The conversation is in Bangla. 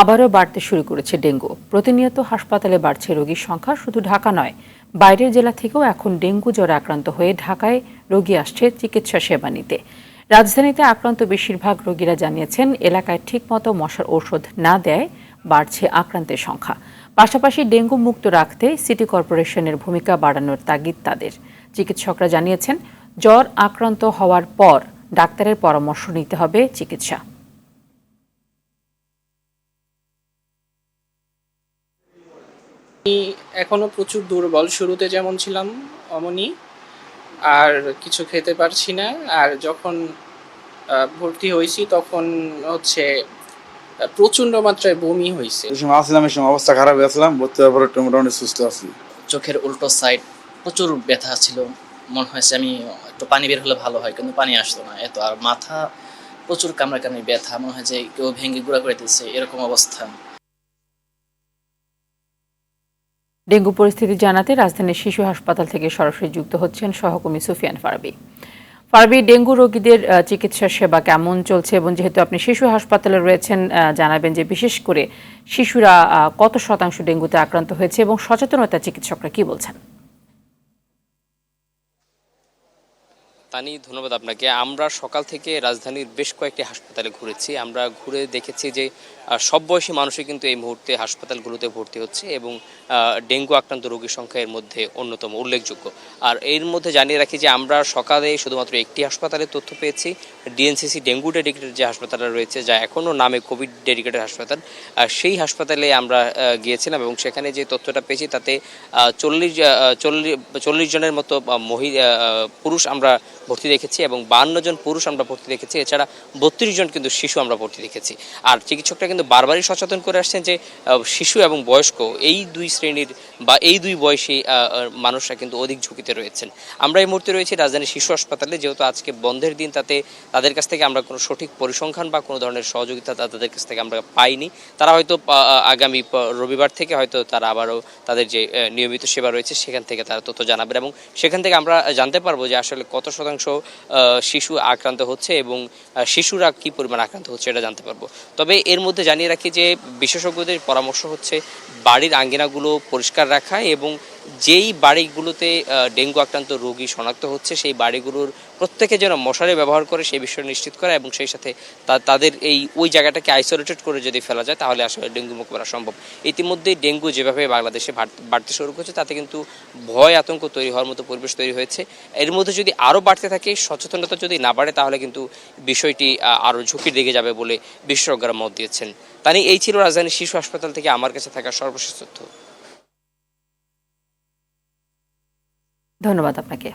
আবারও বাড়তে শুরু করেছে ডেঙ্গু। প্রতিনিয়ত হাসপাতালে বাড়ছে রোগীর সংখ্যা। শুধু ঢাকা নয়, বাইরের জেলা থেকেও এখন ডেঙ্গু জ্বরে আক্রান্ত হয়ে ঢাকায় রোগী আসছে চিকিৎসা সেবা নিতে। রাজধানীতে আক্রান্ত বেশিরভাগ রোগীরা জানিয়েছেন, এলাকায় ঠিকমতো মশার ঔষধ না দেয় বাড়ছে আক্রান্তের সংখ্যা। পাশাপাশি ডেঙ্গু মুক্ত রাখতে সিটি কর্পোরেশনের ভূমিকা বাড়ানোর তাগিদ তাদের। চিকিৎসকরা জানিয়েছেন, জ্বর আক্রান্ত হওয়ার পর ডাক্তারের পরামর্শ নিতে হবে চিকিৎসা। এখনো প্রচুর দুর্বল, শুরুতে যেমন ছিলাম অমনি, আর কিছু খেতে পারছি না। আর যখন ভর্তি হয়েছি তখন হচ্ছে প্রচন্ড মাত্রায় বমি হয়েছে। এই সময় আসলাম, এই সময় অবস্থা খারাপ হয়েছিলাম, ভর্তি হওয়ার পরে মোটামুটি সুস্থ আছি। চোখের উল্টো সাইড প্রচুর ব্যথা ছিল, মনে হয়েছে আমি একটু পানি বের হলে ভালো হয়, কিন্তু পানি আসতো না এত। আর মাথা প্রচুর কামড়াকামড়ি ব্যথা, মনে হয় যে কেউ ভেঙে গুঁড়া করে দিচ্ছে, এরকম অবস্থা। ডেঙ্গু পরিস্থিতি জানাতে রাজধানীর শিশু হাসপাতাল থেকে সরাসরি যুক্ত হচ্ছেন সহকর্মী সুফিয়ান ফারাবী। ফারাবী, ডেঙ্গু রোগীদের চিকিৎসা সেবা কেমন চলছে, এবং যেহেতু আপনি শিশু হাসপাতালে রয়েছেন, জানাবেন যে বিশেষ করে শিশুরা কত শতাংশ ডেঙ্গুতে আক্রান্ত হয়েছে এবং সচেতনতা চিকিৎসকরা কি বলছেন? তানি, ধন্যবাদ আপনাকে। আমরা সকাল থেকে রাজধানীর বেশ কয়েকটি হাসপাতালে ঘুরেছি। আমরা ঘুরে দেখেছি যে সব বয়সী মানুষই কিন্তু এই মুহূর্তে হাসপাতালগুলোতে ভর্তি হচ্ছে এবং ডেঙ্গু আক্রান্ত রোগীর সংখ্যা এর মধ্যে অন্যতম, উল্লেখযোগ্য। আর এর মধ্যে জানিয়ে রাখি যে আমরা সকালে শুধুমাত্র একটি হাসপাতালের তথ্য পেয়েছি, ডিএনসিসি ডেঙ্গু ডেডিকেটেড যে হাসপাতালটা রয়েছে, যা এখনও নামে কোভিড ডেডিকেটেড হাসপাতাল, সেই হাসপাতালে আমরা গিয়েছিলাম এবং সেখানে যে তথ্যটা পেয়েছি তাতে 40 জনের মতো পুরুষ আমরা ভর্তি দেখেছি এবং 52 জন পুরুষ আমরা ভর্তি দেখেছি। এছাড়া 32 জন কিন্তু শিশু আমরা ভর্তি দেখেছি। আর চিকিৎসকরা কিন্তু বারবারই সচেতন করে আসছেন যে শিশু এবং বয়স্ক এই দুই শ্রেণীর বা এই দুই বয়সী মানুষরা কিন্তু অধিক ঝুঁকিতে রয়েছেন। আমরা এই মুহূর্তে রয়েছি রাজধানীর শিশু হাসপাতালে, যেহেতু আজকে বন্ধের দিন, তাতে তাদের কাছ থেকে আমরা কোনো সঠিক পরিসংখ্যান বা কোনো ধরনের সহযোগিতা তাদের কাছ থেকে আমরা পাইনি। তারা হয়তো আগামী রবিবার থেকে হয়তো তারা আবারও তাদের যে নিয়মিত সেবা রয়েছে সেখান থেকে তারা তথ্য জানাবেন এবং সেখান থেকে আমরা জানতে পারবো যে আসলে কত শতাংশ শিশু আক্রান্ত হচ্ছে এবং শিশুরা কি পরিমাণ আক্রান্ত হচ্ছে এটা জানতে পারবো। তবে এর মধ্যে জানিয়ে রাখি যে বিশেষজ্ঞদের পরামর্শ হচ্ছে বাড়ির আঙ্গিনাগুলো পরিষ্কার রাখা এবং যেই বাড়িগুলোতে ডেঙ্গু আক্রান্ত রোগী শনাক্ত হচ্ছে সেই বাড়িগুলোর প্রত্যেকে যেন মশারি ব্যবহার করে সেই বিষয়টা নিশ্চিত করা এবং সেই সাথে তাদের ওই জায়গাটাকে আইসোলেটেড করে যদি ফেলা যায় তাহলে আসলে ডেঙ্গু মুক্ত করা সম্ভব। ইতিমধ্যেই ডেঙ্গু যেভাবে বাংলাদেশে বাড়তে শুরু করেছে তাতে কিন্তু ভয় আতঙ্ক তৈরি হওয়ার মতো পরিবেশ তৈরি হয়েছে। এর মধ্যে যদি আরও বাড়তে থাকে, সচেতনতা যদি না বাড়ে, তাহলে কিন্তু বিষয়টি আরও ঝুঁকির দিকে যাবে বলে বিশেষজ্ঞরা মত দিয়েছেন। তাই এই ছিল রাজধানীর শিশু হাসপাতাল থেকে আমার কাছে থাকা সর্বশেষ তথ্য। ধন্যবাদ আপনাকে।